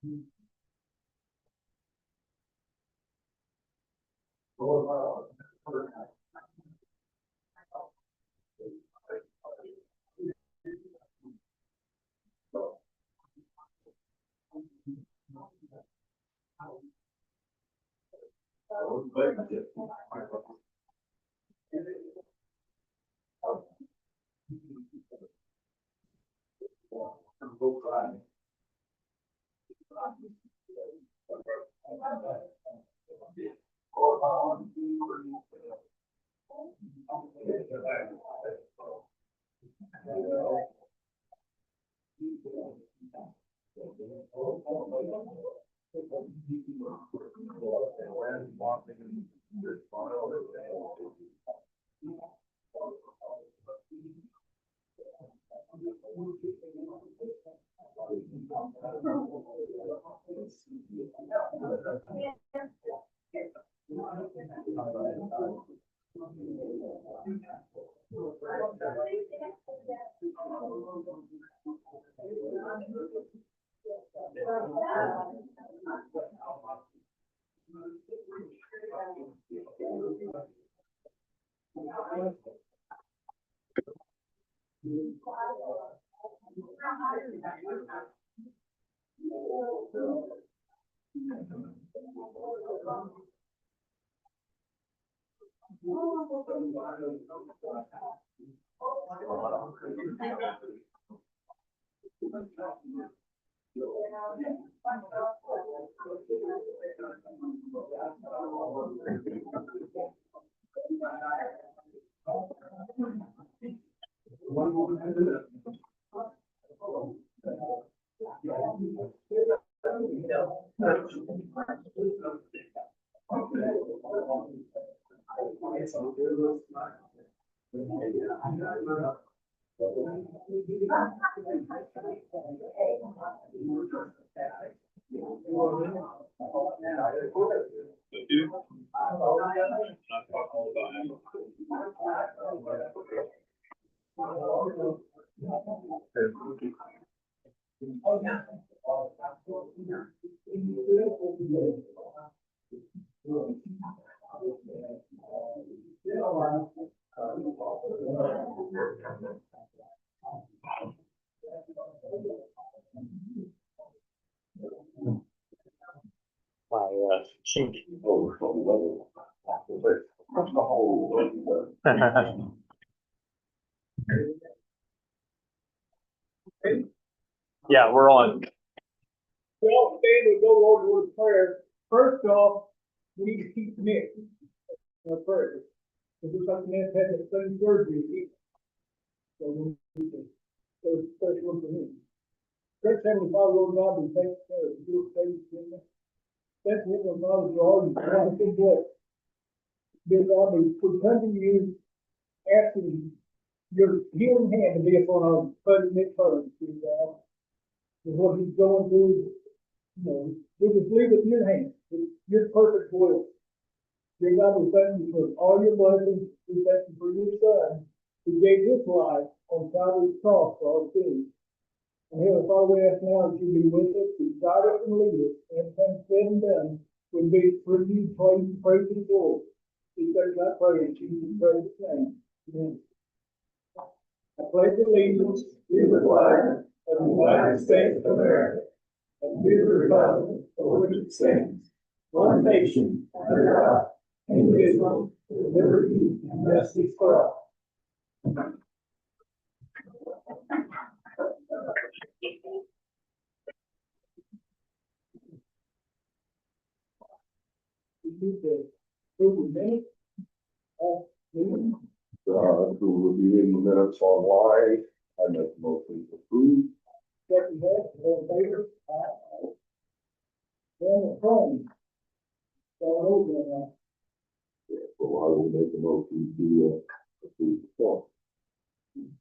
Chink. Yeah, we're on. We all stand and go Lord with prayer. First off, we need to keep Nick in our prayers. Because it's like Nick had that sudden surgery. So we need to, so it's a special one for him. Church Heavenly Father, Lord God, we thank you for your faith in us. Thank you, Heavenly Father, for all you have been blessed. Dear God, we come to you asking your healing hand to be upon our buddy Nick Burns, dear God. With what he's going through, you know, we just leave it in your hands, with your perfect will. Dear God, we thank you for all your blessings. We thank you for your Son, who gave his life on Calvary's cross for our sins. And Heavenly Father, we ask now that you be with us, you guide us and lead us, and everything said and done will be for you, praise and glory. These things I pray in Jesus' precious name. Amen. I pledge allegiance to the flag of the United States of America, and to the republic for which it stands, one nation, under God, indivisible, with liberty and justice for all. Who will be reading the minutes online. I make the motion to approve. Second that, all in favor? Aye. Then the phone. Start over now. So I will make the motion to approve the form.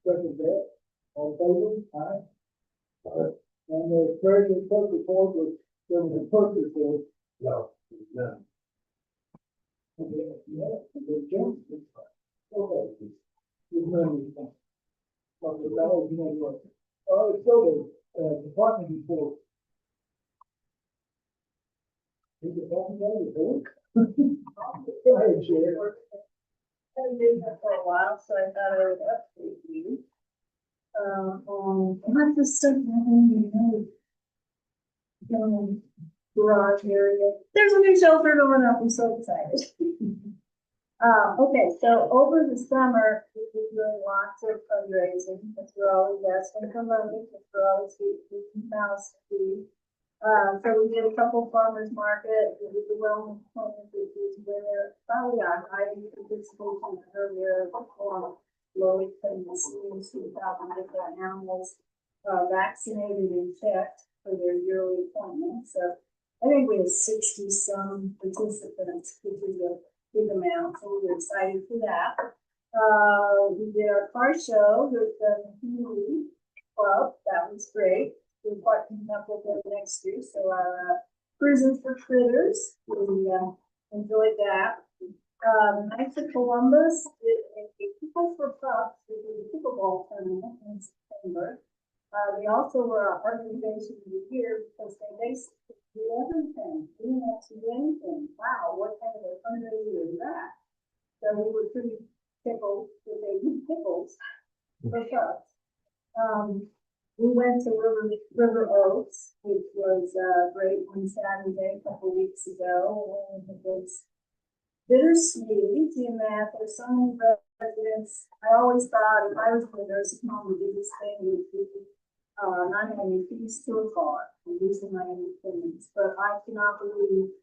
Second that, all in favor? Aye. Aye. And the treasurer clerk report was, there was a clerk report. No, no. Yeah, the Jones. Okay. Good morning. So the, department report. Is it talking about your board? Go ahead, Sharon. Haven't been here for a while, so I thought I would update you. On lots of stuff happening in the garage area. There's a new shelter going up. I'm so excited. Okay, so over the summer, we've been doing lots of fundraising, because we're always asking for money, because we're always keeping house to feed. So we did a couple farmers market, we did the wellness clinic, which is where probably our highest participation earlier, Lori couldn't see without get their animals vaccinated and checked for their yearly appointments. So I think we have 60 some participants, which is a big amount, so we're excited for that. We did our car show with the community club, that was great. We're partnering up with them next year, so our cruising for critters, we enjoyed that. Knights of Columbus did a Pickle for Pups, which was a pickleball tournament in September. They also were our organization of the year because they basically do everything, didn't have to do anything. Wow, what kind of a fundraiser is that? So we were pretty tickled that they did pickles for pups. We went to River Oaks, which was great one Saturday a couple weeks ago, and it was bittersweet in that there's so many residents. I always thought if I was in a nursing home, the biggest thing would be not having keys to a car and losing my independence. But I cannot believe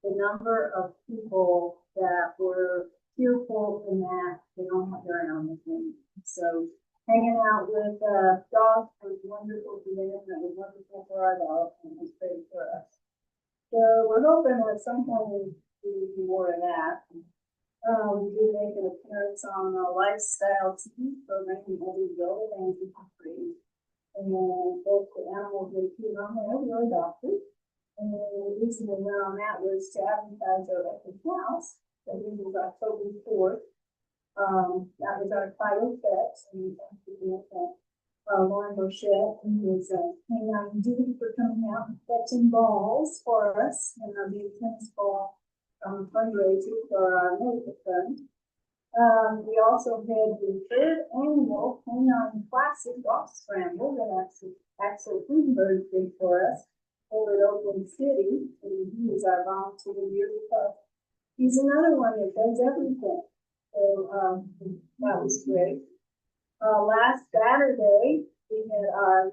the number of people that were fearful in that they don't have their own with. So hanging out with dogs was wonderful for them, that was wonderful for our dogs, and it was great for us. So we're hoping at some point we do more of that. We did make an appearance on a lifestyle TV program in Eddyville, and it's free. And then both the animals they feed on there were adopted. And then the reason we went on that was to advertise our open house. So this was October 4th. That was our title fest, and we thank you for Lauren Rochette, who was hanging on duty for coming out and fetching balls for us, and our new tennis ball fundraiser for our medical fund. We also had the 3rd annual Canine Classic Golf Scramble that Axel Frudenberg did for us over at Oakland City, and he is our volunteer year because he's another one that does everything. So that was great. Last Saturday, we had our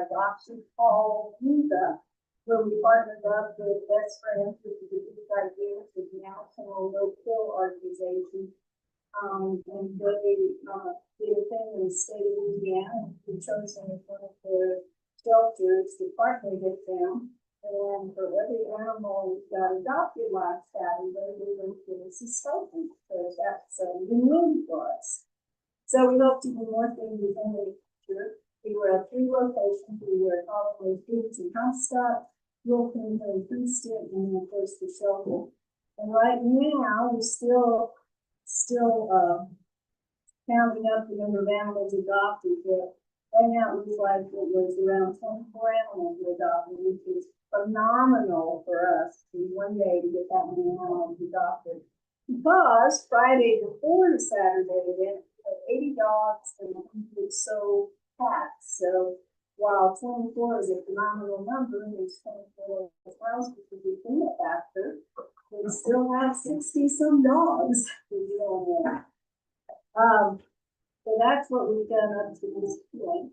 adoption call Viva, where we partnered up with Best Friends, which is a big idea, with the National No Kill Organization. And they did a thing in the state of Louisiana, we chosen as one of their shelters to partner with them. And for every animal that got adopted last Saturday, they were going to give us a stipend. So that's a win-win for us. So we hope to do more things in the future. We were at 3 locations. We were at Holloway Foods and Comstock, Wilkins and Princeton, and then of course the shelter. And right now we're still counting up the number of animals adopted. But right now it looks like it was around 24 animals were adopted, which is phenomenal for us in one day to get that many animals adopted. Because Friday before the Saturday event, we had 80 dogs and 100 so cats. So while 24 is a phenomenal number, and there's 24 house because we clean up after, we still have 60 some dogs to deal with. So that's what we've done up to this point.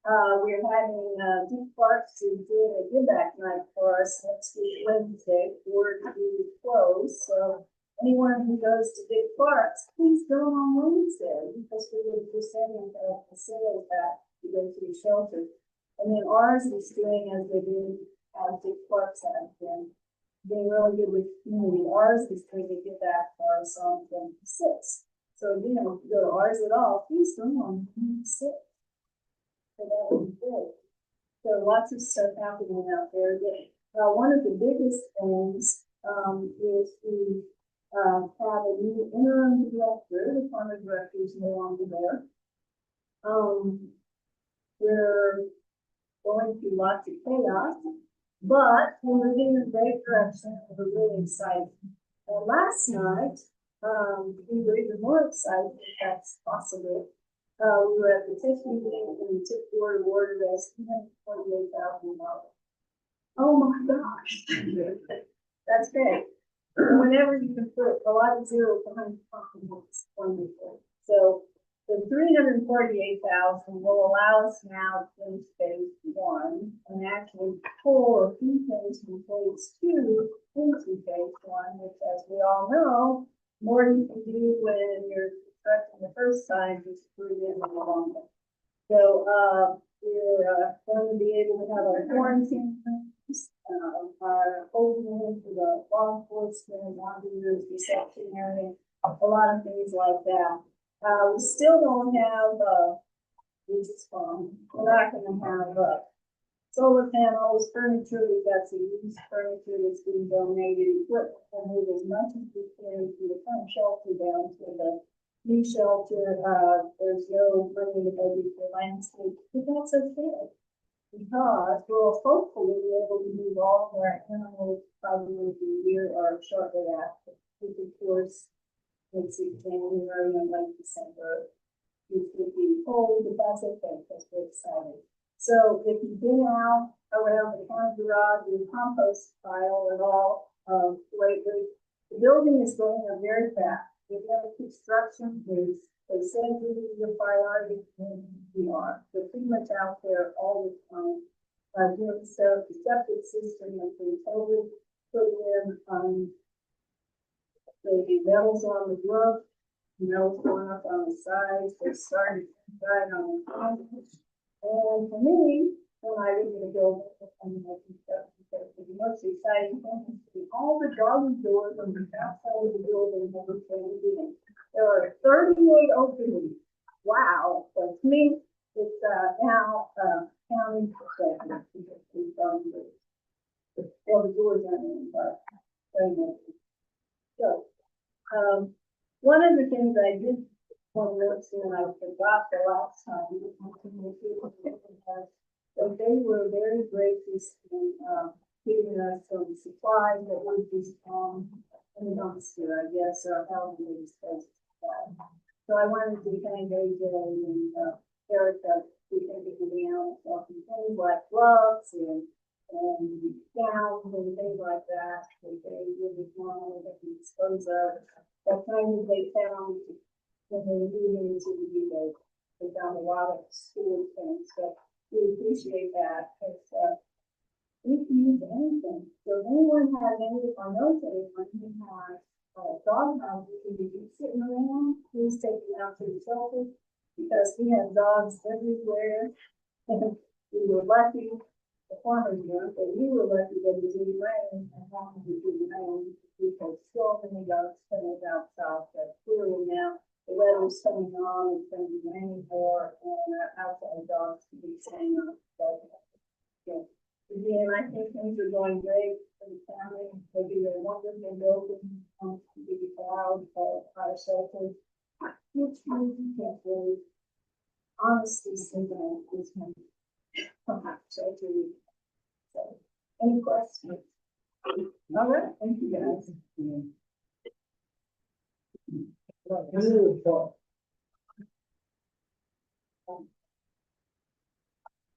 We're having Dick Clark's to do a give back night for us next week, Wednesday. We're to be closed. So anyone who goes to Dick Clark's, please go on Wednesday because we will be sending a sales back to go to the shelter. And then ours is doing as they do as Dick Clark's have been. Being really good with community. Ours is going to give back for us on 26. So, if you go to ours at all, please go on 26. So that would be good. So lots of stuff happening out there. One of the biggest things is we have a new interim director. The former director is no longer there. We're going through lots of chaos. But we're moving in the right direction, and we're really excited. And last night, we were even more excited, if that's possible. We were at the TIF meeting, and the TIF board awarded us $248,000. Oh my gosh. That's great. Whenever you can put a lot of zeros behind something, it's wonderful. So the $348,000 will allow us now to finish phase one and actually pull a few things from phase two into phase one, which, as we all know, more you can do when you're constructing the first time, just put it in the long run. So, we're going to be able to have our quarantine rooms, our holding room for the law enforcement, wanderers, reception area, a lot of things like that. We still don't have, which is fun, we're not gonna have, solar panels, furniture, we've got some used furniture that's being donated, equipment, we'll move as much as we can to the front shelter down to the new shelter. There's no money in the budget for landscape, but that's okay. Because we'll hopefully be able to move all of our animals probably a year or shortly after, which of course makes it January and late December. Which would be cold, but that's okay, because we're excited. So if you've been out around the county garage, your compost pile at all, lately, the building is going up very fast. If you have a construction, they said this is a priority, and we are. They're pretty much out there all the time. Doing stuff, the septic system has been totally put in, the metals on the roof, metals going up on the sides, they started right on the front. And for me, when I was in the building, I mean, I think that the most exciting thing is to see all the doggy doors on the outside of the building that were in. There are 38 openings. Wow. But to me, it's now county perspective because we've done this. Well, the doors aren't in, but so, one of the things I did want to mention, and I forgot the last time, that they were very gracious in giving us some supplies that would be in the dumpster, I guess, or how we disposed of that. So I wanted to thank AJ and Erica, who can be giving out things like gloves and gowns and things like that they really wanted to dispose of. That kind of they found when they were moving into the UK. They found a lot of school things, so we appreciate that because we can use anything. So if anyone has any, or knows anyone who has dog houses and be sitting around, please take them out to the shelter because we have dogs everywhere. And we were lucky, the farmers were, but we were lucky that it didn't rain and long as it didn't rain. Because so many dogs coming out south that clearly now the weather's coming on, it's going to be raining more, and our outside dogs can be staying on. So, yeah. Again, I think things are going great for the family. They do a wonderful building, big cloud of our shelter. Which means you can't really honestly say that this one from our shelter. So, any questions? All right, thank you guys.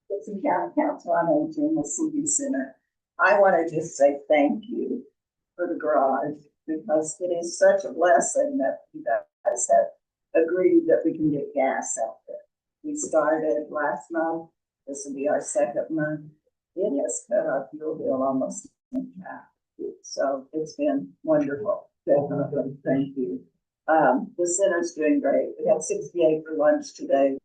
It's the County Council on Aging, the Senior Center. I want to just say thank you for the garage because it is such a blessing that you guys have agreed that we can get gas out there. We started last month. This will be our second month. It has cut our fuel bill almost in half. So it's been wonderful. Definitely. Thank you. The center's doing great. We had 68 for lunch today.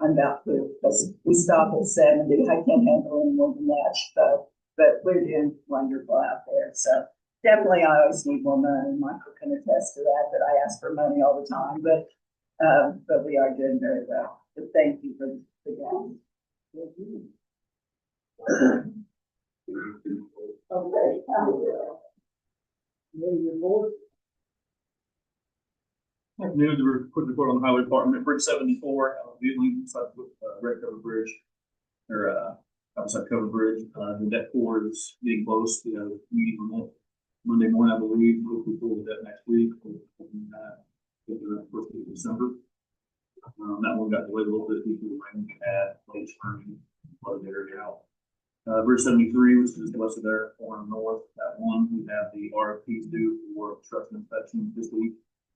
I'm about to, because we stop at 70. I can't handle any more than that. So, but we're doing wonderful out there. So definitely I always need more money. Michael can attest to that I ask for money all the time, but we are doing very well. But thank you for the gas. Okay. News, we're putting the report on the highway department, Bridge 74, Building, inside with Red Cover Bridge. They're having outside cover bridge, the deck core is getting close, we have a meeting on that Monday morning, I believe, hopefully pull that next week. Get the first week of December. That one got delayed a little bit due to the rain we had, late spring, flooded the area out. Bridge 73, which is west of there, going north, that one, we have the RFPs due for construction inspection this week,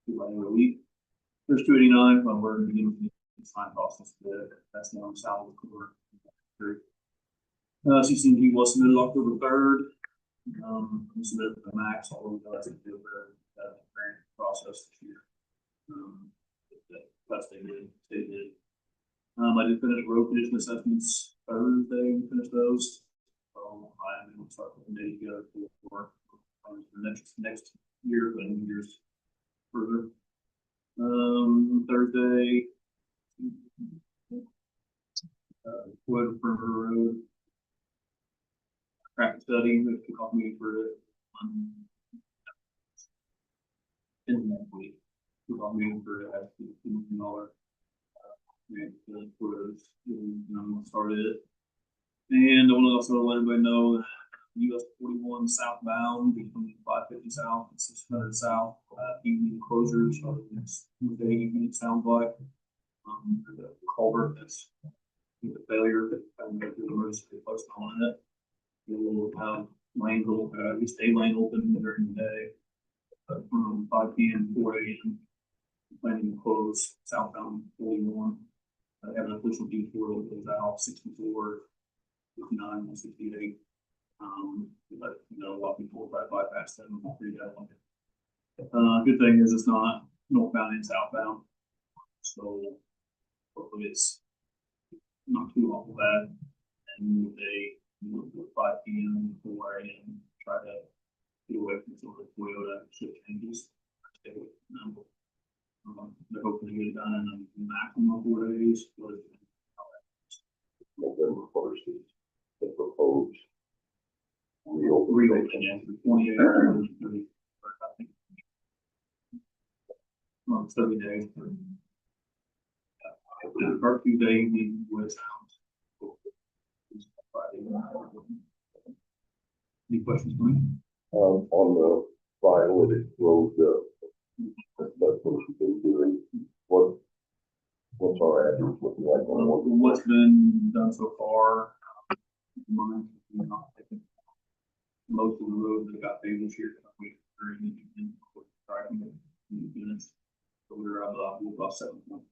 by the end of the week. There's 289, but we're beginning to sign process today. That's the on south of the corner. CCNG was submitted October 3rd. We submitted the max, although that's a deal for that grant process this year. That's they did. I did finish road condition assessments Thursday, we finished those. So I'm going to start putting data together for the next year, but years further. Thursday, Wood River Road. Traffic study, we kick off meeting for it. In the next week, kick off meeting for it at $2 million. For those, started. And I want to also let everybody know that US 41 southbound between 550 south and 600 south, evening closures are the next day evening, it sounds like. The culvert that's the failure that I'm going to do the emergency post on it. We'll have lanes open, at least a lane open during the day, from 5 p.m. to 4 a.m. Planning to close southbound 41. I have an official detour that goes out 64, 59, and 68. But walk before I bypass them, I'll read that one. Good thing is it's not northbound and southbound, so hopefully it's not too awful bad. And they 5 p.m. to 4 a.m. try to get away from some of the Toyota shift changes. Stay away from them. They're hoping to get it done in a maximum of 4 days. November 1st is the proposed reopen. Reopening for 28 or 30, I think. Well, 30 days. The curfew day was any questions for me? On the Violet Road, that's what you've been doing. What's our average looking like on What's been done so far? Mine, I think most of the roads that got paved this year, we driving units. So we're about 7.1.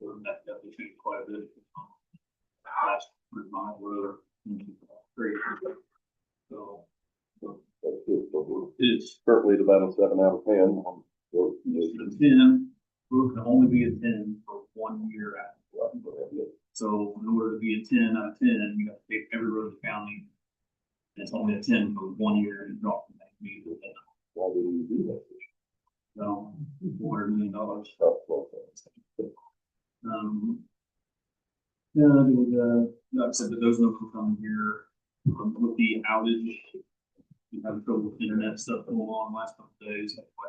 So that definitely changed quite a bit. Last 100 mile road, great. So that's it. So it's currently it's about a 7 out of 10. a 10. Road can only be a 10 for 1 year after. So in order to be a 10 out of 10, you have to take every road in the county. And it's only a 10 for 1 year and drop from that to be the 10. Why did we do that? So $400 million. Yeah, like I said, but those numbers will come here with the outage. We have trouble with internet stuff going on last couple of days. That's why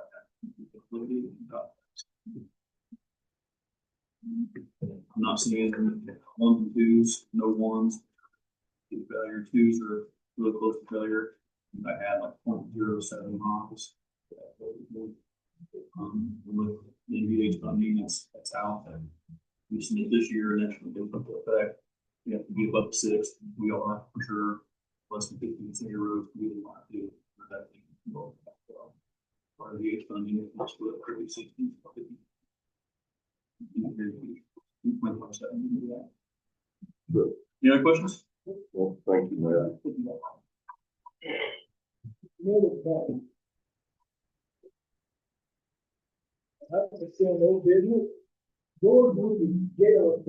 I'm not seeing ones and twos, no ones. Failure twos are really close to failure. I had like 0.07 miles. With the NVH funding, that's out. And we submit this year, and that's going to go into effect. We have to be above 6. We are for sure less than 50% of your roads. We didn't want to do for that. Part of the NVH funding is much for 30, 60, 50. Good. Any other questions? Well, thank you, Mayor. I understand no business. Your movie, jail.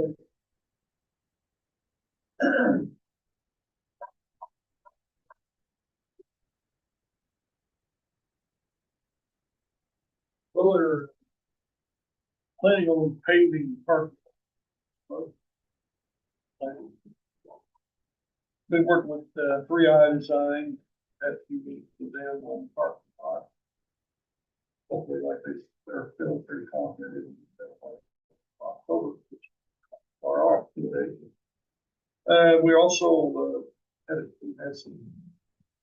Well, they're planning on paving park. Been working with 3i Design at few with them on parking lot. Hopefully, like they're feeling pretty confident in October, or off today. We also, had some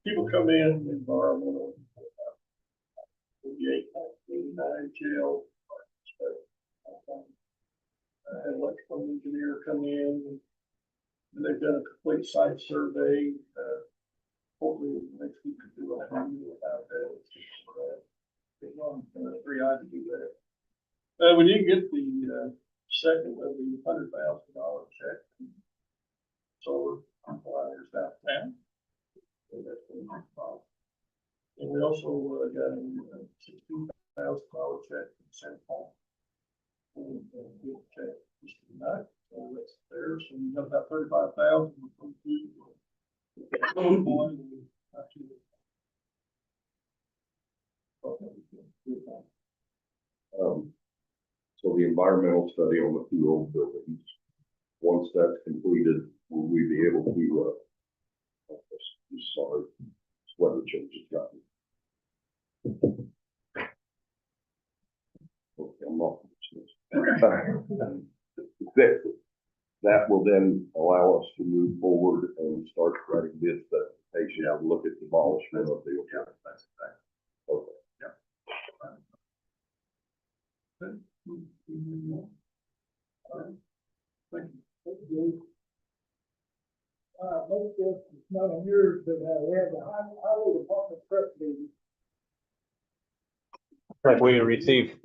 people come in, environmental, 48, 89 jail. Had an electrical engineer come in, and they've done a complete site survey, hopefully next week to do a review about that. Been on 3 items to do that. We did get the, second of the $100,000 check. Solar providers downtown. So that's been a nice problem. And we also got a $16,000 check from San Paul. And we check just tonight, so that's there. So we got about 35,000 from two. So the environmental study on the 2 old buildings, once that's completed, will we be able to, sorry, weather changes gotten. Okay, I'm not. That will then allow us to move forward and start writing bid specifications and look at demolishment of the. Yeah, that's exactly. Okay. Thank you. Most of it's not on yours, but, we have the highway department press meeting. Like we received,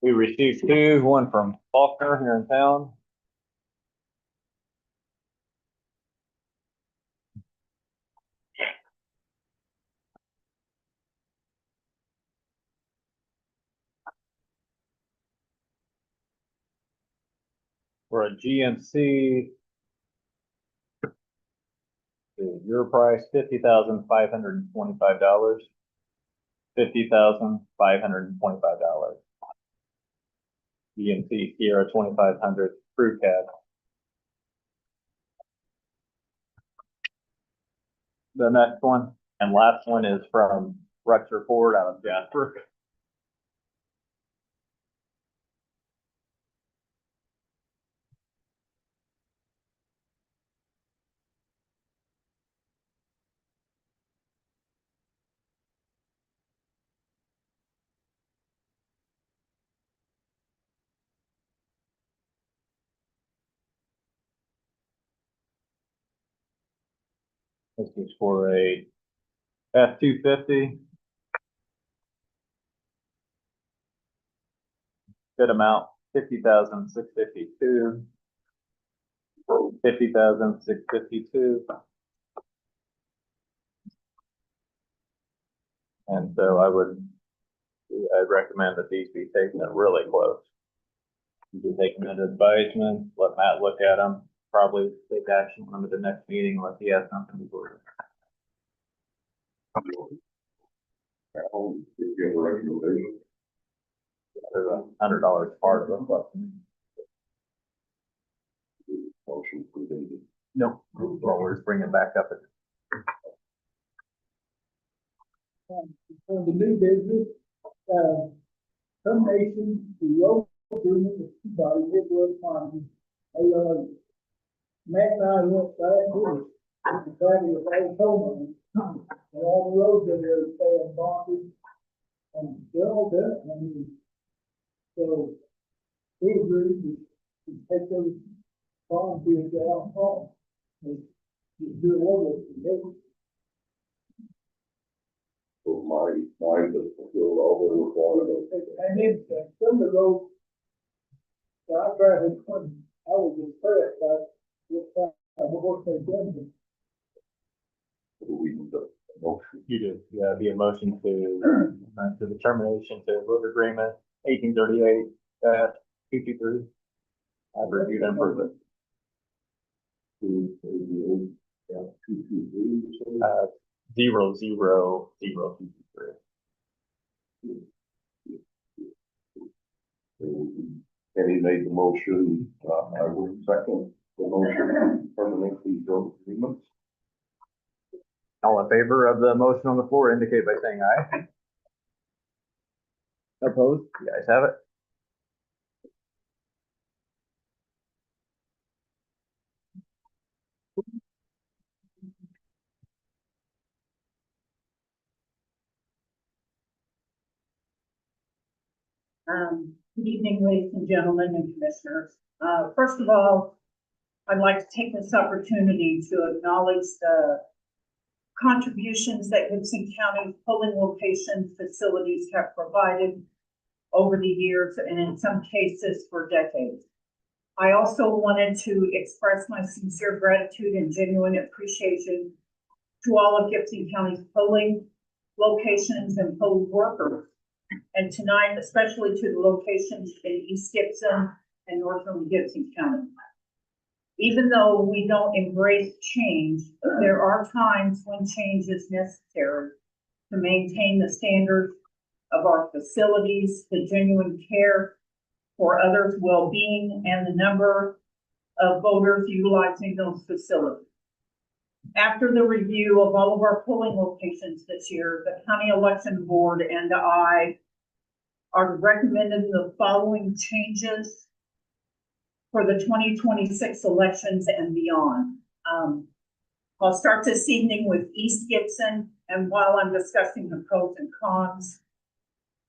we received 2, one from Faulkner here in town. For a GMC, your price $50,525, $50,525. GMC Sierra 2500 crew cab. The next one and last one is from Rutger Ford out of Jasper. This is for a F-250. Good amount, 50,652. 50,652. And so I'd recommend that these be taken really close. Be taken into advisement, let Matt look at them, probably take action on them at the next meeting unless he has something to do. I'll give you a recommendation. There's $100 part of them, but Motion completed. nope, well, we're just bringing it back up. On the new business, termination, the road agreement with Peabody Midwest Farming, Matt and I went back here, decided if I told them, and all the roads that are staying bonded, and they're all done, I mean, so we agreed to take those bond bids out home. And just do all this, So mine has fulfilled all the requirements. and then some of the roads, so I tried to, I was impressed by what they've done. We need a motion. You do, yeah, be a motion to the termination to road agreement 1838 223. I've reviewed and approved it. Yeah, 223. 00023. Kenny made the motion, I will second the motion to terminate these road agreements. All in favor of the motion on the floor indicate by saying aye. Opposed? You guys have it. Good evening, ladies and gentlemen and commissioners. First of all, I'd like to take this opportunity to acknowledge the contributions that Gibson County polling location facilities have provided over the years and in some cases for decades. I also wanted to express my sincere gratitude and genuine appreciation to all of Gibson County's polling locations and poll workers. And tonight, especially to the locations in East Gibson and Northern Gibson County. Even though we don't embrace change, there are times when change is necessary to maintain the standards of our facilities, the genuine care for others' well-being, and the number of voters utilizing those facilities. After the review of all of our polling locations this year, the County Election Board and I are recommending the following changes for the 2026 elections and beyond. I'll start this evening with East Gibson, and while I'm discussing the pros and cons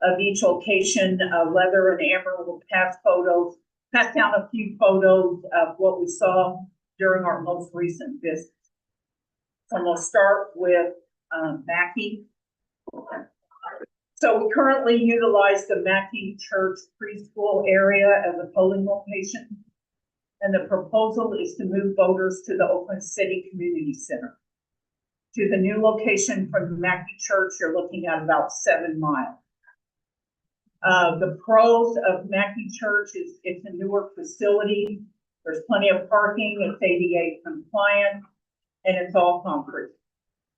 of each location, Leather and Amber will pass down a few photos of what we saw during our most recent visit. So we'll start with Mackey. So we currently utilize the Mackey Church preschool area as a polling location. And the proposal is to move voters to the Oakland City Community Center. To the new location from the Mackey Church, you're looking at about 7 miles. The pros of Mackey Church is it's a newer facility. There's plenty of parking, it's ADA compliant, and it's all concrete.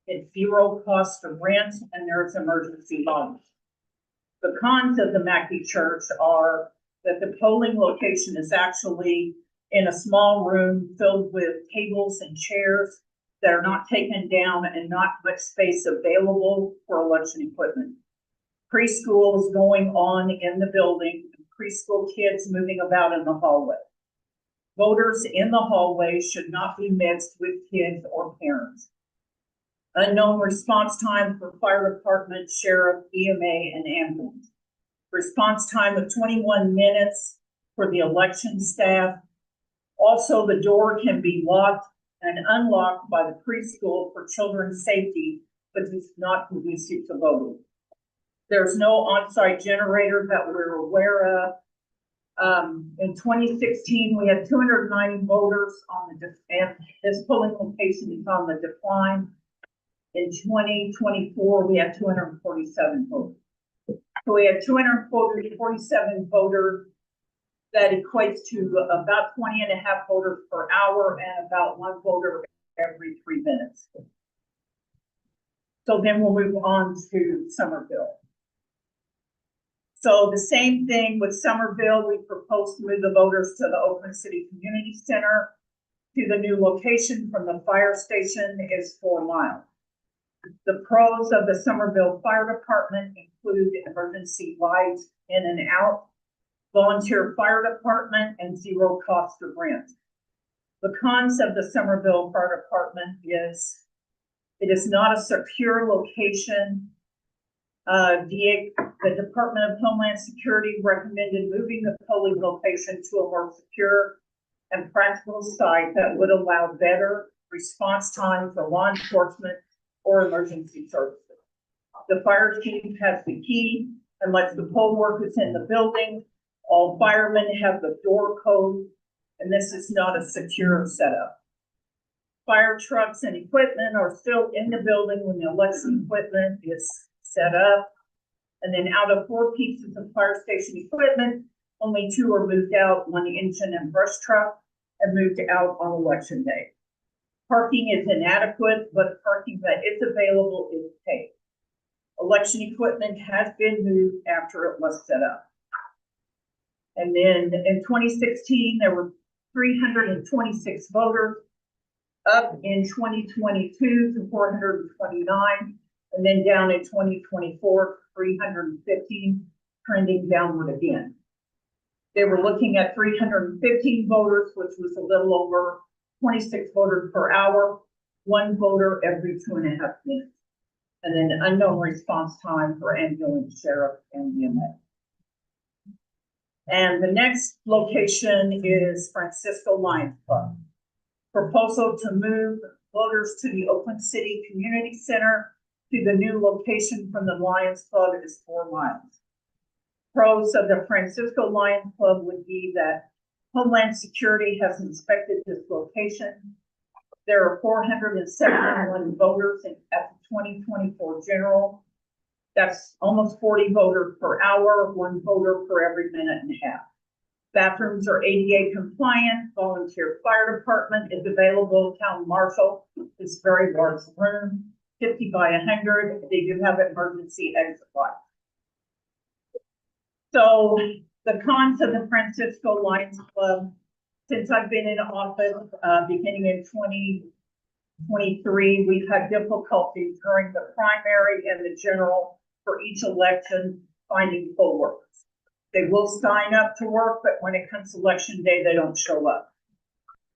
It's zero cost of rent, and there's emergency loans. The cons of the Mackey Church are that the polling location is actually in a small room filled with tables and chairs that are not taken down and not much space available for election equipment. Preschool is going on in the building, preschool kids moving about in the hallway. Voters in the hallway should not be mixed with kids or parents. Unknown response time for fire department, sheriff, EMA, and ambulance. Response time of 21 minutes for the election staff. Also, the door can be locked and unlocked by the preschool for children's safety, but it's not conducive to voting. There's no on-site generator that we're aware of. In 2016, we had 290 voters on and this polling location is on the decline. In 2024, we had 247 voters. So we had 247 voters. That equates to about 20.5 voters per hour and about 1 voter every 3 minutes. So then we'll move on to Somerville. So the same thing with Somerville, we propose to move the voters to the Oakland City Community Center. To the new location from the fire station is 4 miles. The pros of the Somerville Fire Department include emergency lights in and out, volunteer fire department, and zero cost of rent. The cons of the Somerville Fire Department is it is not a secure location. The Department of Homeland Security recommended moving the polling location to a more secure and practical site that would allow better response time for law enforcement or emergency services. The fire chief has the key and lets the poll workers in the building. All firemen have the door code, and this is not a secure setup. Fire trucks and equipment are still in the building when the election equipment is set up. And then out of 4 pieces of fire station equipment, only 2 are moved out, 1 engine and brush truck, and moved out on election day. Parking is inadequate, but parking that is available is paid. Election equipment has been moved after it was set up. And then in 2016, there were 326 voters, up in 2022 to 429, and then down in 2024, 315, trending downward again. They were looking at 315 voters, which was a little over 26 voters per hour, 1 voter every 2.5 minutes. And then unknown response time for ambulance, sheriff, and EMA. And the next location is Francisco Lions Club. Proposal to move voters to the Oakland City Community Center to the new location from the Lions Club is 4 miles. Pros of the Francisco Lions Club would be that Homeland Security has inspected this location. There are 471 voters at the 2024 general. That's almost 40 voters per hour, 1 voter for every minute and a half. Bathrooms are ADA compliant, volunteer fire department is available, town marshal, this very large room, 50 by 100, they do have emergency exit lights. So the cons of the Francisco Lions Club, since I've been in office, beginning in 2023, we've had difficulty during the primary and the general for each election finding poll workers. They will sign up to work, but when it comes to election day, they don't show up.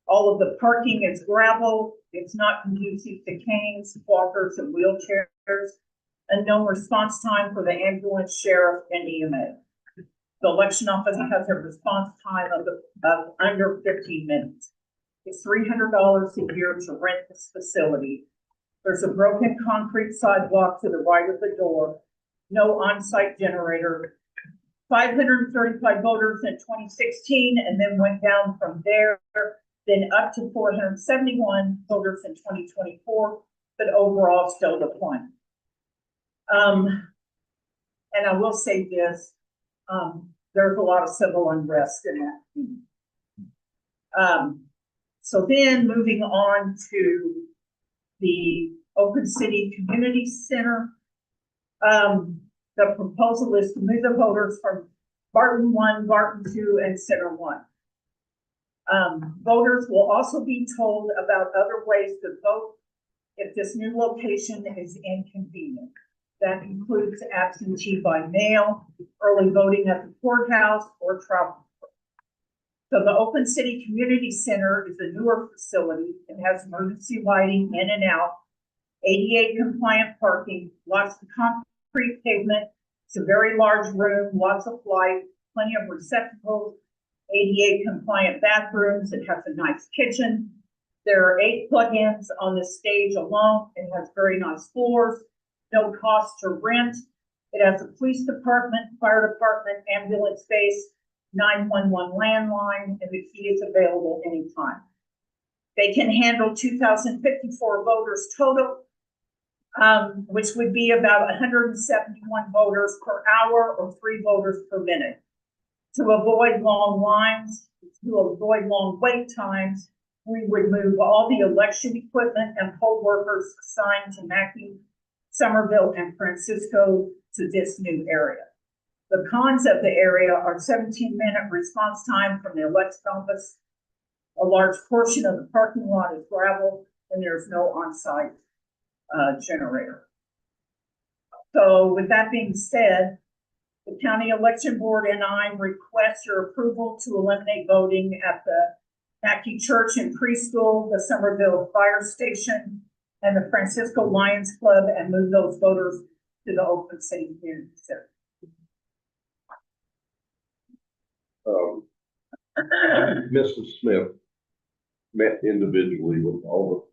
All of the parking is gravel. It's not conducive to canes, walkers, and wheelchairs, and no response time for the ambulance, sheriff, and EMA. The election office has a response time of under 15 minutes. It's $300 a year to rent this facility. There's a broken concrete sidewalk to the right of the door, no on-site generator, 535 voters in 2016, and then went down from there, then up to 471 voters in 2024, but overall still declining. And I will say this, there's a lot of civil unrest in that. So then moving on to the Oakland City Community Center. The proposal is to move the voters from Barton 1, Barton 2, and Center 1. Voters will also be told about other ways to vote if this new location is inconvenient. That includes absentee by mail, early voting at the courthouse, or travel. So the Oakland City Community Center is a newer facility and has emergency lighting in and out, ADA compliant parking, lots of concrete pavement. It's a very large room, lots of light, plenty of receptacles, ADA compliant bathrooms. It has a nice kitchen. There are 8 plugins on the stage alone. It has very nice floors, no cost to rent. It has a police department, fire department, ambulance base, 911 landline, and the key is available anytime. They can handle 2,054 voters total, which would be about 171 voters per hour or 3 voters per minute. To avoid long lines, to avoid long wait times, we would move all the election equipment and poll workers assigned to Mackey, Somerville, and Francisco to this new area. The cons of the area are 17-minute response time from the election office. A large portion of the parking lot is gravel, and there's no on-site generator. So with that being said, the County Election Board and I request your approval to eliminate voting at the Mackey Church and Preschool, the Somerville Fire Station, and the Francisco Lions Club, and move those voters to the Oakland City Community Center. Mrs. Smith met individually with all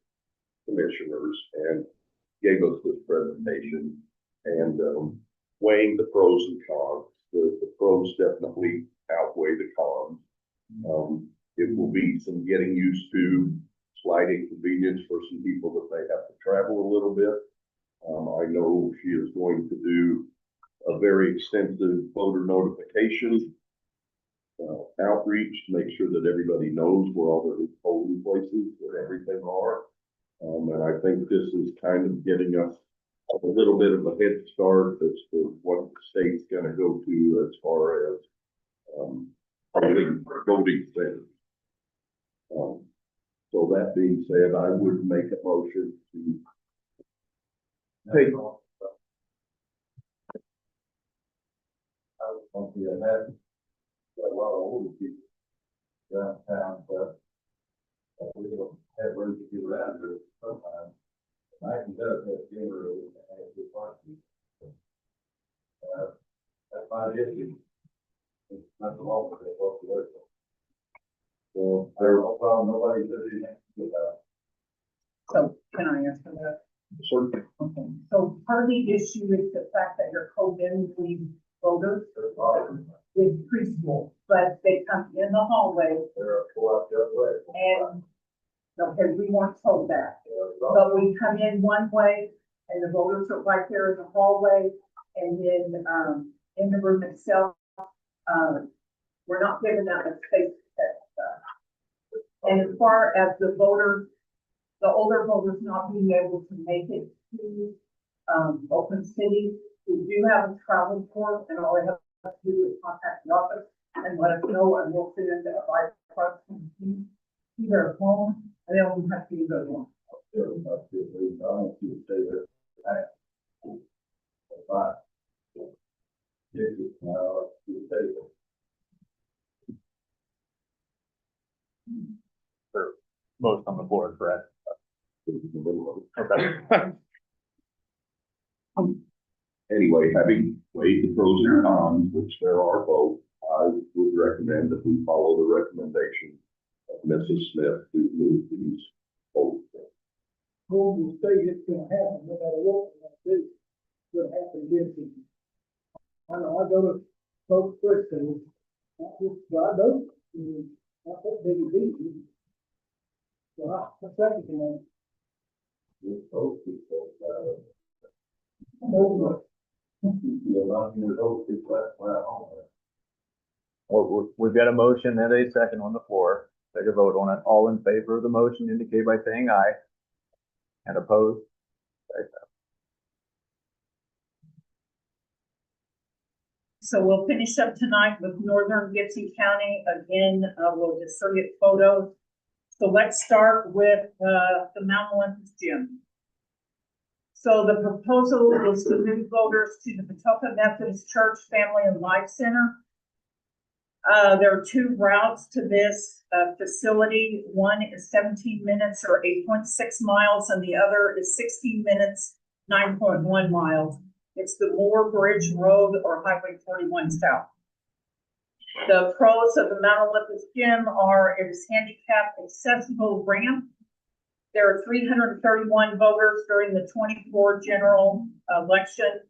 the commissioners and gave us this presentation and weighing the pros and cons. The pros definitely outweigh the cons. It will be some getting used to, slight inconvenience for some people that may have to travel a little bit. I know she is going to do a very extensive voter notification outreach to make sure that everybody knows where all the polling places and everything are. And I think this is kind of getting us a little bit of a head start as to what the state's going to go to as far as voting centers. So that being said, I would make a motion to take. I was going to be a mess. A lot of older people around town, but we don't have room to get around here sometimes. I can go to dinner and have the party. That's my issue. It's not the law. So can I answer that? Certainly. Okay, so part of the issue is the fact that you're co-mingling voters with preschool, but they come in the hallway and, okay, we weren't told that. But we come in one way and the voters are right there in the hallway and then, in the room itself, we're not giving them a space to set stuff. And as far as the voters, the older voters not being able to make it to, Oakland City, we do have a travel form and all they have to do is contact the office and let us know and we'll send it a bipartisan team to their home and they don't have to use those ones. For most on the board, correct? Okay. Anyway, having weighed the pros and cons, which there are both, I would recommend that we follow the recommendation of Mrs. Smith to move these forward. Golden State, it's gonna happen, no matter what we're gonna do. It's gonna happen again. to you. I know, I go to folks first, and I just, I know, I think they would be. So I second that. Well, we've got a motion and a second on the floor. Take a vote on it. All in favor of the motion indicate by saying aye. And opposed? Say so. So we'll finish up tonight with Northern Gibson County. Again, we'll distribute photos. So let's start with, the Mount Olympus Gym. So the proposal is to move voters to the Patoka Methodist Church Family and Life Center. There are two routes to this, facility. One is 17 minutes or 8.6 miles and the other is 16 minutes, 9.1 miles. It's the Moore Bridge Road or Highway 41 South. The pros of the Mount Olympus Gym are it is handicap accessible ramp. There are 331 voters during the 24 general election,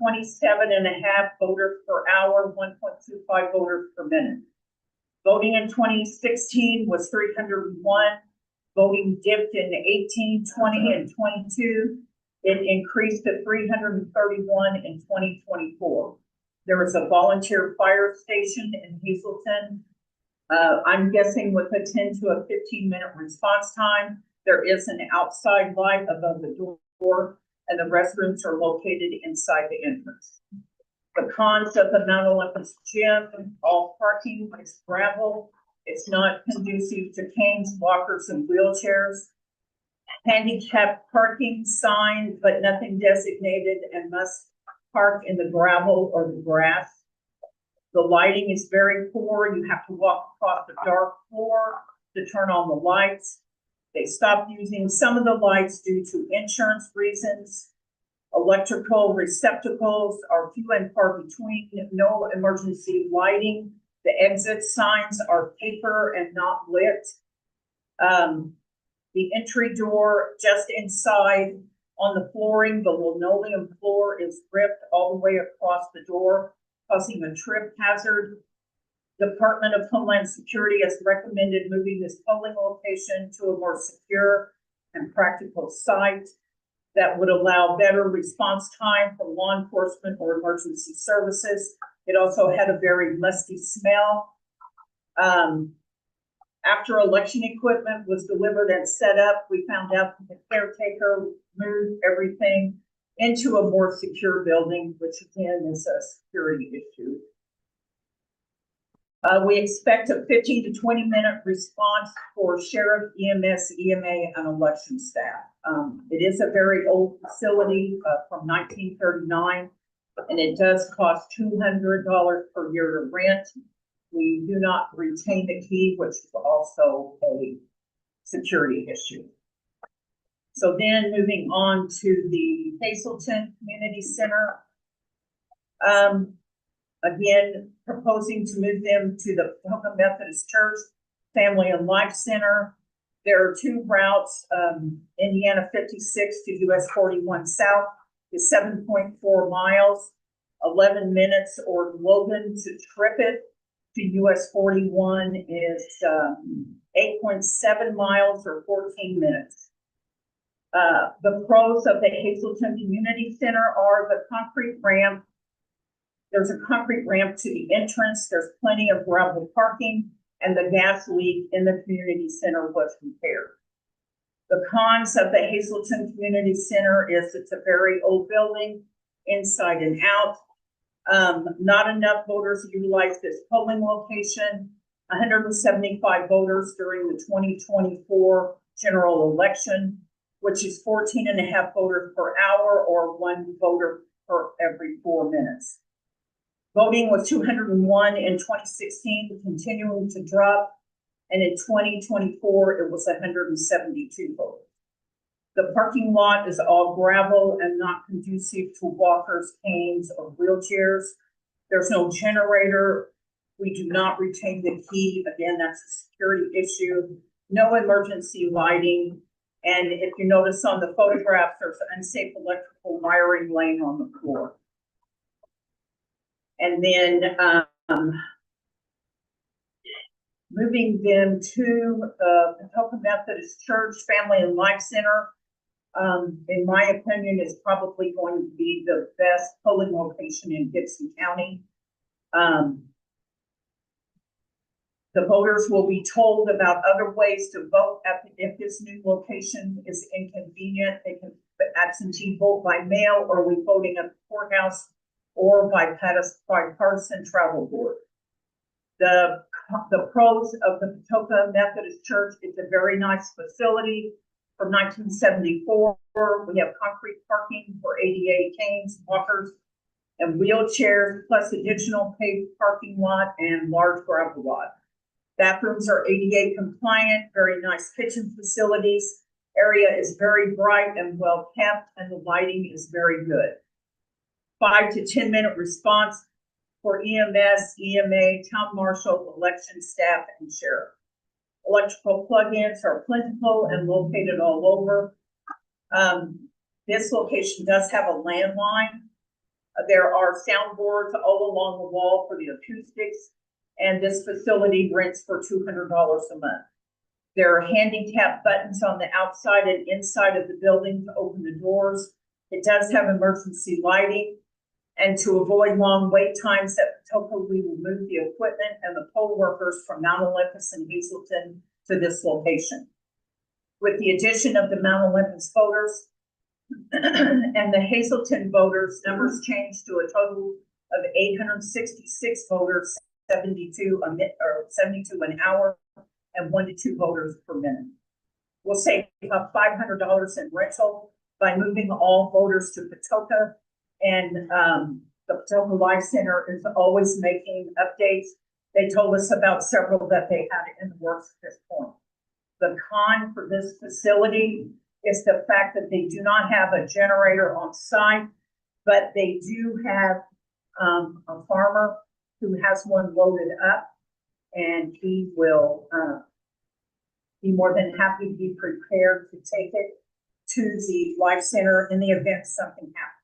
27.5 voters per hour, 1.25 voters per minute. Voting in 2016 was 301. Voting dipped in 18, 20, and 22. It increased to 331 in 2024. There was a volunteer fire station in Hazelton. I'm guessing with a 10 to a 15-minute response time. There is an outside light above the door, and the restrooms are located inside the entrance. The cons of the Mount Olympus Gym, all parking is gravel. It's not conducive to canes, walkers, and wheelchairs. Handicap parking sign, but nothing designated and must park in the gravel or the grass. The lighting is very poor. You have to walk across the dark floor to turn on the lights. They stopped using some of the lights due to insurance reasons. Electrical receptacles are few and far between, no emergency lighting. The exit signs are paper and not lit. The entry door just inside on the flooring, the linoleum floor is ripped all the way across the door, causing a trip hazard. Department of Homeland Security has recommended moving this polling location to a more secure and practical site that would allow better response time for law enforcement or emergency services. It also had a very musty smell. After election equipment was delivered and set up, we found out that the caretaker moved everything into a more secure building, which again is a security issue. We expect a 15 to 20-minute response for sheriff, EMS, EMA, and election staff. It is a very old facility from 1939, and it does cost $200 per year to rent. We do not retain the key, which is also a security issue. So then moving on to the Hazelton Community Center. Again, proposing to move them to the Patoka Methodist Church Family and Life Center. There are two routes, Indiana 56 to US 41 South is 7.4 miles, 11 minutes, or Logan to Trippett to US 41 is 8.7 miles or 14 minutes. The pros of the Hazelton Community Center are the concrete ramp. There's a concrete ramp to the entrance. There's plenty of gravel parking, and the gas leak in the community center was repaired. The cons of the Hazelton Community Center is it's a very old building, inside and out. Not enough voters utilize this polling location. 175 voters during the 2024 general election, which is 14.5 voters per hour or 1 voter per every 4 minutes. Voting was 201 in 2016, continuing to drop, and in 2024, it was 172 voters. The parking lot is all gravel and not conducive to walkers, canes, or wheelchairs. There's no generator. We do not retain the key. Again, that's a security issue. No emergency lighting. And if you notice on the photographs, there's unsafe electrical wiring laying on the floor. And then moving them to the Patoka Methodist Church Family and Life Center, in my opinion, is probably going to be the best polling location in Gibson County. The voters will be told about other ways to vote if this new location is inconvenient. They can absentee vote by mail, or we voting at the courthouse, or by partisan travel board. The pros of the Patoka Methodist Church, it's a very nice facility. From 1974, we have concrete parking for ADA canes, walkers, and wheelchairs, plus additional paved parking lot and large gravel lot. Bathrooms are ADA compliant, very nice kitchen facilities. Area is very bright and well kept, and the lighting is very good. 5 to 10 minute response for EMS, EMA, town marshal, election staff, and sheriff. Electrical plug-ins are plentiful and located all over. This location does have a landline. There are soundboards all along the wall for the acoustics, and this facility rents for $200 a month. There are handicap buttons on the outside and inside of the building to open the doors. It does have emergency lighting. And to avoid long wait times at Patoka, we will move the equipment and the poll workers from Mount Olympus and Hazelton to this location. With the addition of the Mount Olympus voters and the Hazelton voters, numbers changed to a total of 866 voters, 72 an hour, and 1 to 2 voters per minute. We'll save about $500 in rental by moving all voters to Patoka. And the Patoka Life Center is always making updates. They told us about several that they had in the works at this point. The con for this facility is the fact that they do not have a generator on site, but they do have a farmer who has one loaded up, and he will be more than happy to be prepared to take it to the Life Center in the event something happens.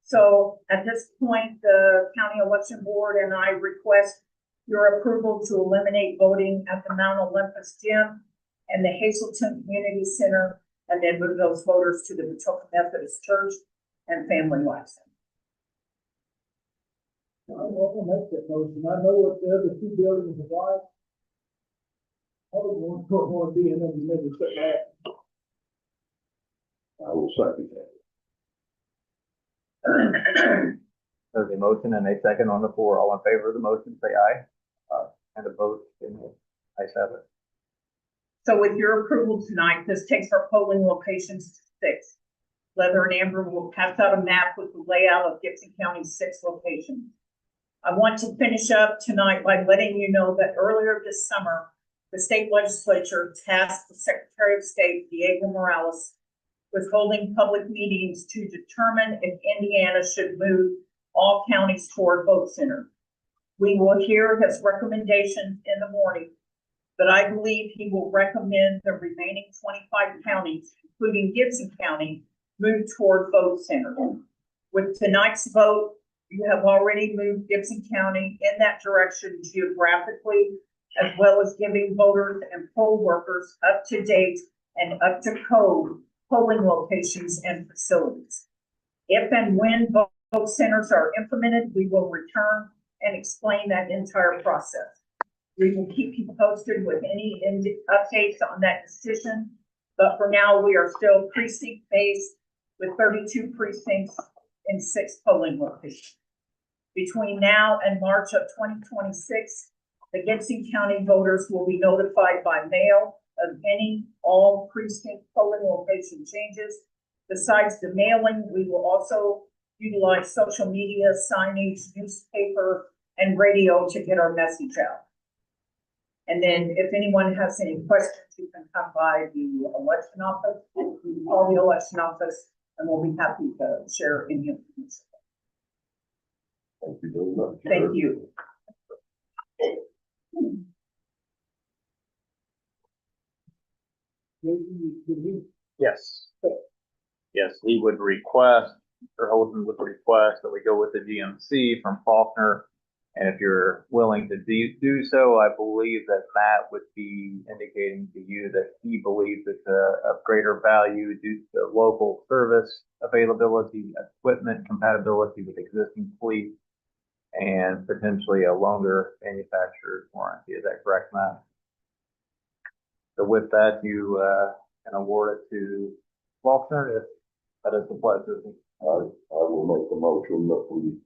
So at this point, the County Election Board and I request your approval to eliminate voting at the Mount Olympus Gym and the Hazelton Community Center, and then move those voters to the Patoka Methodist Church and Family Life Center. I will make that motion. I know what the other 2 buildings are like. I don't want to be in them, you never said that. I will second that. There's a motion and a second on the floor. All in favor of the motion, say aye. And opposed, say no. Ayes have it. So with your approval tonight, this takes our polling locations to 6. Leather and Amber will pass out a map with the layout of Gibson County's 6 locations. I want to finish up tonight by letting you know that earlier this summer, the state legislature tasked the Secretary of State, Diego Morales, with holding public meetings to determine if Indiana should move all counties toward vote center. We will hear his recommendations in the morning, but I believe he will recommend the remaining 25 counties, including Gibson County, move toward vote center. With tonight's vote, you have already moved Gibson County in that direction geographically, as well as giving voters and poll workers up to date and up to code polling locations and facilities. If and when vote centers are implemented, we will return and explain that entire process. We will keep you posted with any updates on that decision, but for now, we are still precinct-based with 32 precincts in 6 polling locations. Between now and March of 2026, the Gibson County voters will be notified by mail of all precinct polling location changes. Besides the mailing, we will also utilize social media, signage, newspaper, and radio to get our message out. And then if anyone has any questions, you can come by the election office, call the election office, and we'll be happy to share any information. Thank you very much. Thank you. Yes. Yes, he would request, or Holden would request that we go with the GMC from Faulkner. And if you're willing to do so, I believe that Matt would be indicating to you that he believes it's of greater value due to local service availability, equipment compatibility with existing fleet, and potentially a longer manufacturer's warranty. Is that correct, Matt? So with that, you can award it to Faulkner if that is the pleasure. I will make the motion that we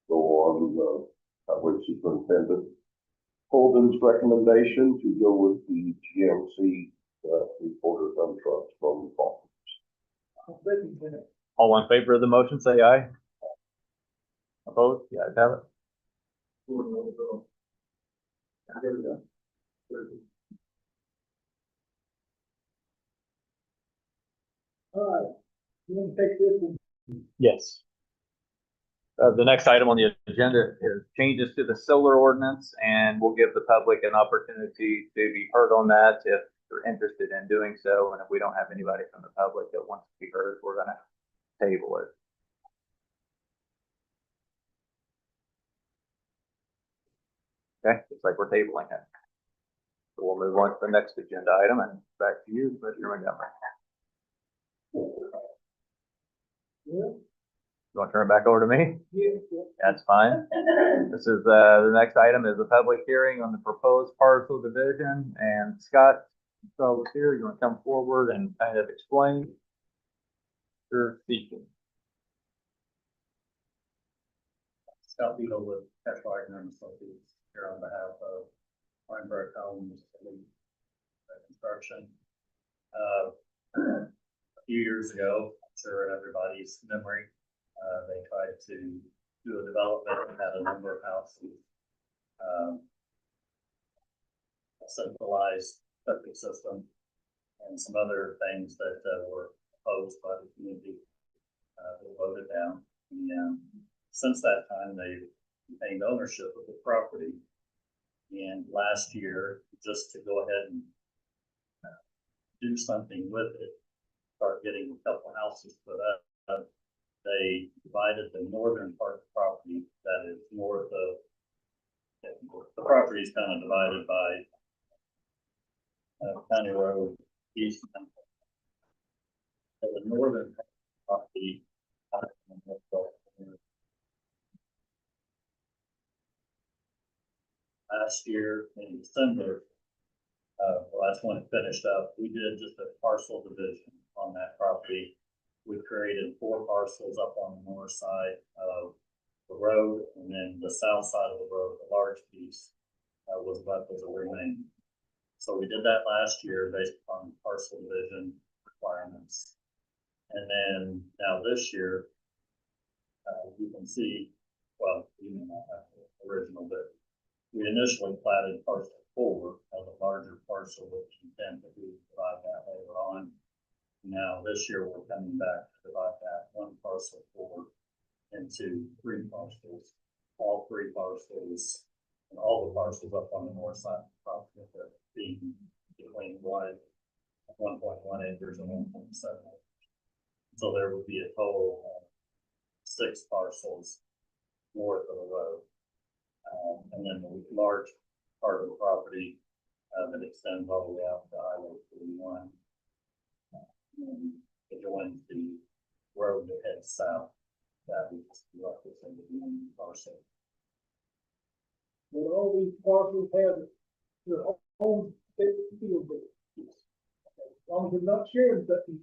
go on, Highway Superintendent Holden's recommendation to go with the GMC, 3/4 ton trucks from Faulkner. All in favor of the motion, say aye. Opposed? Yeah, I have it. There we go. All right, you want to take this one? Yes. The next item on the agenda is changes to the solar ordinance, and we'll give the public an opportunity to be heard on that if they're interested in doing so. And if we don't have anybody from the public that wants to be heard, we're gonna table it. Okay, looks like we're tabling it. So we'll move on to the next agenda item, and back to you, Commissioner Montgomery. Yeah. You want to turn it back over to me? Yeah. That's fine. This is, the next item is a public hearing on the proposed parcel division, and Scott, so here, you want to come forward and kind of explain your speaking? Scott Beadle with Cash Wagner and Associates here on behalf of Weinberg Homes Construction. A few years ago, I'm sure in everybody's memory, they tried to do a development and had a number of houses, a centralized septic system, and some other things that were opposed by the community. They voted down. And since that time, they've obtained ownership of the property. And last year, just to go ahead and do something with it, start getting a couple houses put up, they divided the northern part of the property that is north of, the property is kind of divided by County Road East. So the northern property, last year in December, well, that's when it finished up. We did just a parcel division on that property. We created 4 parcels up on the north side of the road, and then the south side of the road, the large piece, was left as a remaining. So we did that last year based upon parcel division requirements. And then now this year, you can see, well, you may not have the original, but we initially platted parcel 4 as a larger parcel with intent that we would divide that later on. Now this year we're coming back to divide that 1 parcel 4 into 3 parcels. All 3 parcels and all the parcels up on the north side of the property to be be between 1.1 acres and 1.7. So there would be a total of 6 parcels north of the road. And then the large part of the property that extends all the way out to Highway 41. It joins the road that heads south. That would just be like this in the one parcel. Will all these parcels have their own state field book? As long as they're not sharing something,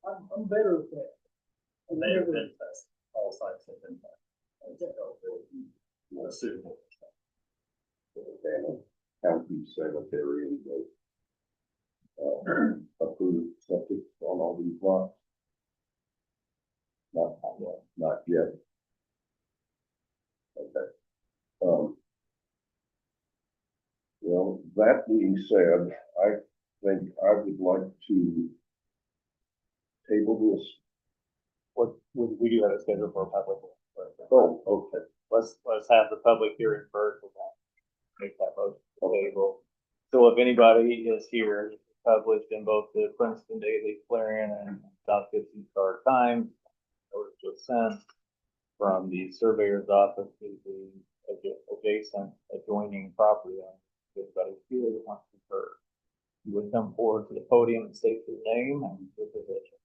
I'm better with that. And they have been tested, all sites have been tested. More suitable. And county cemetery and approved septic on all these lots. Not yet. Okay. Well, that being said, I think I would like to table this. What, we do have a schedule for a public. Oh, okay. Let's have the public hearing first, and then make that motion table. So if anybody is here, it's published in both the Princeton Daily Clarion and South Gibson Star Times, notice was sent from the surveyor's office to the adjacent adjoining property owner. If anybody here that wants to hear, you would come forward to the podium and state your name and your position.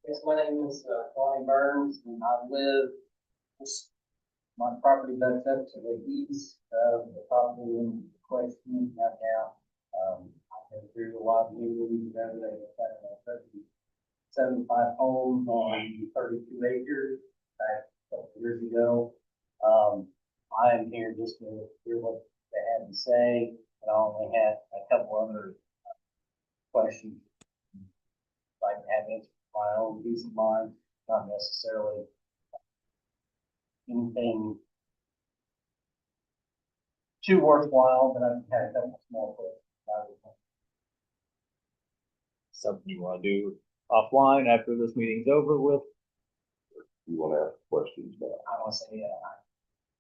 Yes, my name is Bonnie Burns, and I live just my property backs up to the east of the property in question right now. I've been through a lot of meetings, renovated 75 homes on 32 acres back a couple years ago. I am here just to hear what they had to say, and I only had a couple other questions like to have answered for my own peace of mind, not necessarily anything too worthwhile, but I've had a couple small questions. Something you want to do offline after this meeting's over with? You want to ask questions now? I want to say,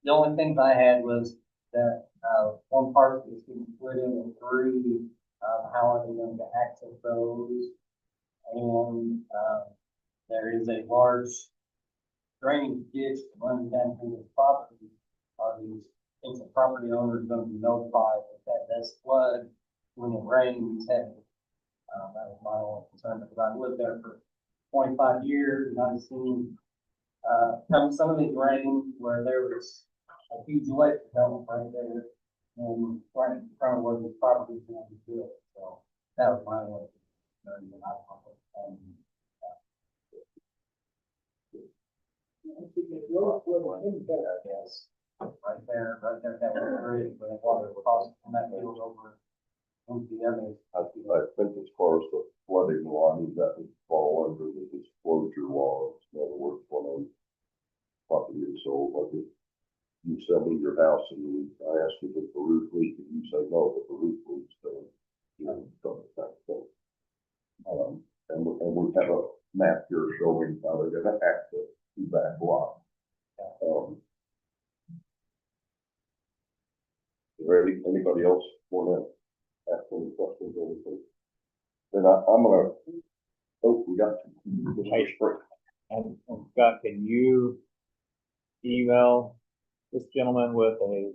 the only things I had was that, one part is being split into three, how are they going to access those? And, there is a large drainage ditch running down through this property. Are these potential property owners going to be notified if that does flood when it rains heavy? That was my only concern, because I've lived there for 25 years and I've seen some of these rains where there was a huge lake developed right there and right in front of where the property is going to be built. So that was my only concern that I wanted. Yes, right there, that was great, but water crossing from that field over into the other. I think as far as the flooding line, that would fall under the disclosure laws. In other words, when a property is sold, like if you sell me your house and I ask you if the roof leaks, and you say no, but the roof leaks, then you know, don't that thing. And we have a map here showing how they're gonna access the back lot. Is there anybody else want to ask any questions or anything? Then I'm gonna, we got Mr. Spring. And Scott, can you email this gentleman with a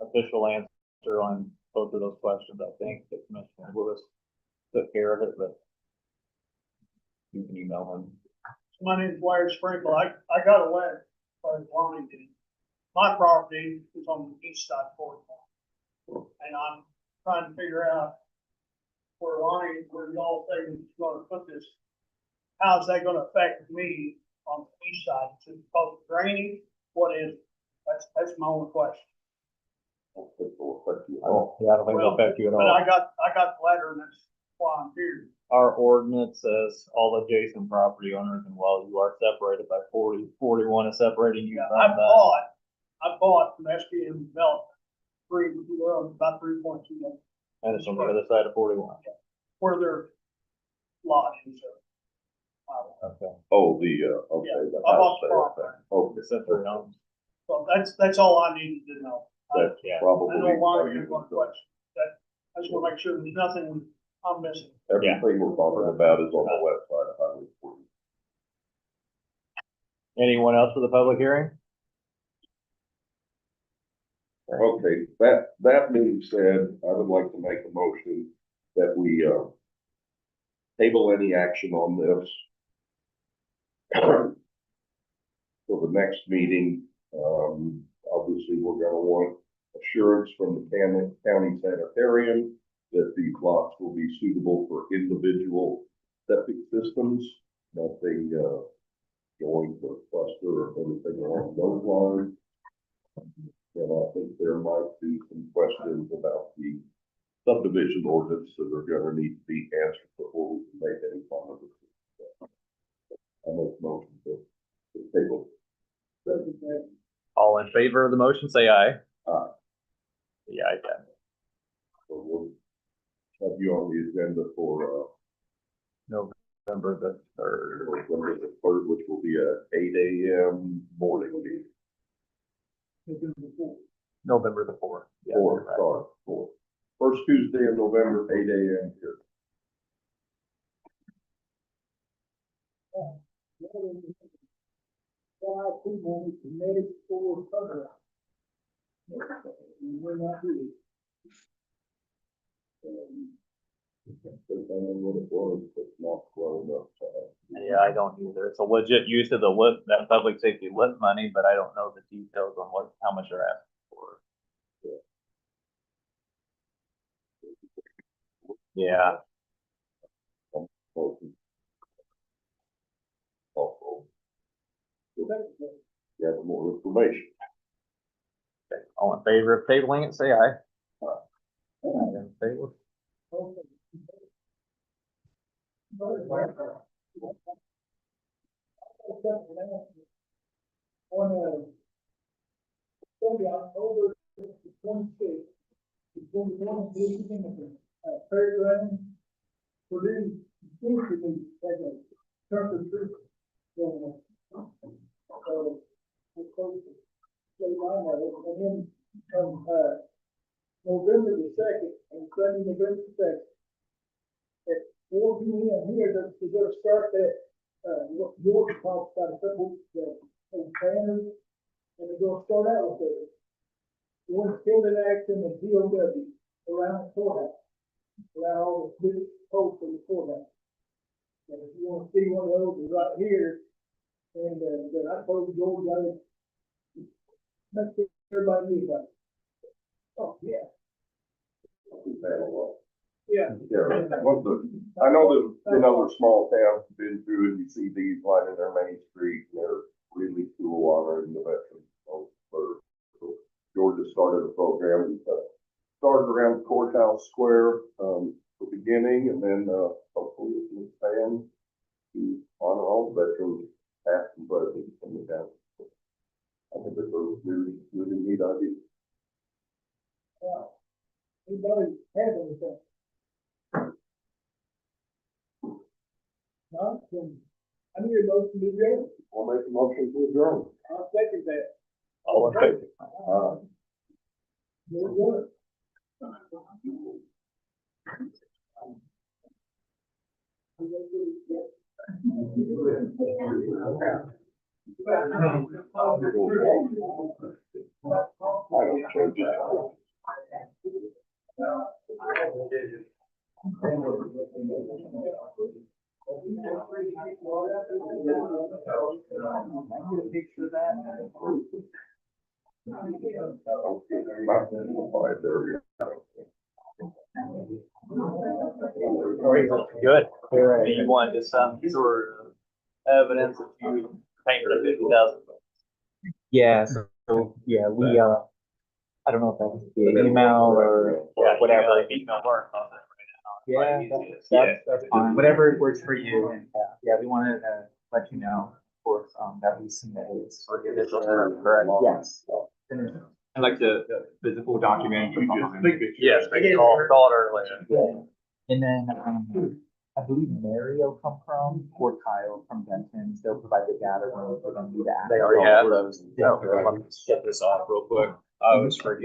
official answer on both of those questions? I think that Commissioner Lewis took care of it, but you can email him. My name is Larry Sprinkle. I got a letter by Lonnie. My property is on the east side of 41. And I'm trying to figure out where y'all think is gonna put this. How's that gonna affect me on the east side? Is it called drainage? What is it? That's my only question. I don't think it'll affect you at Oh, all. yeah, I don't think it'll affect you at But all. I got the letter, and that's why I'm here. Our ordinance says all adjacent property owners, and while you are separated by 41 is separating you Yeah, from I that. bought from SPM Development, about 3.2 million, And it's on the other side of 41. where their lot is. Okay. Oh, the, okay. Yeah, the I house bought the sale farm. thing. Okay, Accessory homes. So that's all I needed to know. that's Yeah. probably. I know why you're going to question. That, I just want to make sure there's nothing I'm missing. Everything we're talking about is on the website of Highway 40. Anyone else for the public hearing? Okay, that being said, I would like to make a motion that we, table any action on this for the next meeting. Obviously, we're gonna want assurance from the county sanitarian that these lots will be suitable for individual septic systems, nothing, going to cluster or anything along those lines. And I think there might be some questions about the subdivision ordinance that are gonna need to be answered before we can make any final decision. I make a motion to table. All in favor of the motion, say aye. Aye. The ayes have it. So we'll have you on the agenda for, November the third. November the third, which will be at 8 a.m. morning meeting. November the fourth. Yeah, Fourth, right. sorry, fourth. First Tuesday in November, 8 a.m. here. Committed for cover. We're not really. What it was, it's not well enough. Yeah, I don't either. It's a legit use of the lit, that public safety lit money, but I don't know the details on what, how much they're asking for. Yeah, Also. Yeah, more information. all in favor of tabling it, say aye. In favor? On, Sunday, October 26th, it's going to be one of the, fairground, Purdue, seems to be, as a turf truth. So, we're close to, say, line of it, and then, November the 2nd, and Sunday, November the 2nd, at 4 p.m. here, they're gonna start that, what George talked about, a couple, banners, and they're gonna start out with the one killing action and DOW around the courthouse, around all the big posts in the courthouse. And if you wanna see one of those, it's right here, and, then I told George, make sure everybody knew about it. Oh, yeah. Yeah. Yeah, I know that in other small towns have been through it, you see these lining their main street, and they're really cool honoring the veterans. So Georgia started a program, started around the courthouse square, the beginning, and then, hopefully it can expand to honor all the veterans, past and present in the town. I think it's a really, really neat idea. Wow. Anybody have anything? No, then, I need a motion to adjourn. I'll make a motion to adjourn. I'll second that. All in favor? We're adjourned. I don't change it. Good. You want just some sort of evidence that you paid for the 50,000? Yeah, so, yeah, we, I don't know if that's via email or Yeah, whatever. Email work on that Yeah, right now. that's fine, whatever works for you, and, yeah, we wanted to let you know, of course, that we submitted. Correct. Yes. I like the physical document. Yes, call it earlier. And then, I believe Mary will come from, or Kyle from Benton. They'll provide the data room for them to. They already have those. So, let me get this off real quick. I was forgetting.